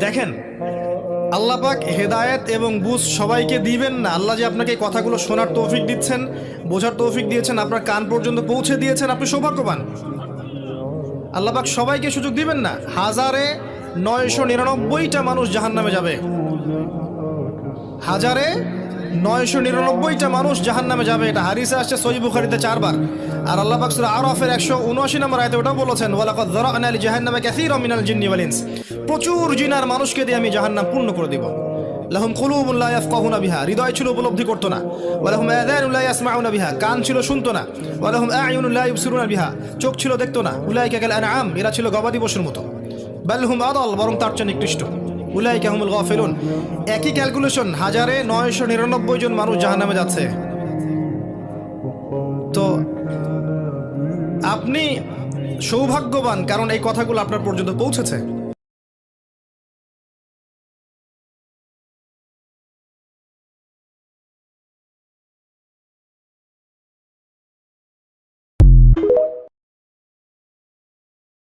দেখেন, আল্লাহ পাক হেদায়েত এবং বুঝ সবাইকে দিবেন না। আল্লাহ যে আপনাকে এই কথাগুলো শোনার তৌফিক দিচ্ছেন, বোঝার তৌফিক দিয়েছেন, আপনার কান পর্যন্ত পৌঁছে দিয়েছেন, আপনি সৌভাগ্যবান। আল্লাহ পাক সবাইকে সুযোগ দিবেন না। 1999টা মানুষ জাহান্নামে যাবে, 1999টা মানুষ জাহান্নামে যাবে। এটা হাদিসে আসছে সহিহ বুখারীতে 4 বার। আর আল্লাহ পাক সূরা আরাফের 179 নম্বর আয়াতে ওটাও বলেছেন, ওয়ালাকাদ যারা'না লিজাহান্নামা কাসীরাম মিনাল জিন্নি ওয়াল ইনস। প্রচুর জিন আর মানুষকে দিয়ে আমি জাহান্নাম পূর্ণ করে দিব। লাহুম কুলুবুন লা ইয়াফকাহুনা বিহা, হৃদয় ছিল উপলব্ধি করতো না। ওয়া লাহুম আযানুন লা ইয়াসমাউনা বিহা, কান ছিল শুনতো না। ওয়া লাহুম আ'য়ুনুন লা ইবসিরুনা বিহা, চোখ ছিল দেখতো না। উলাইকা কাল আনআম, এরা ছিল গবাদি পশুর মতো। বাল হুম আদাল, বরং তার চেয়ে নিকৃষ্ট। উলাইকা হুমুল গাফিলুন। একই ক্যালকুলেশন, 1999 জন মানুষ জাহান্নামে যাচ্ছে। তো আপনি সৌভাগ্যবান, কারণ এই কথাগুলো আপনার পর্যন্ত পৌঁছেছে।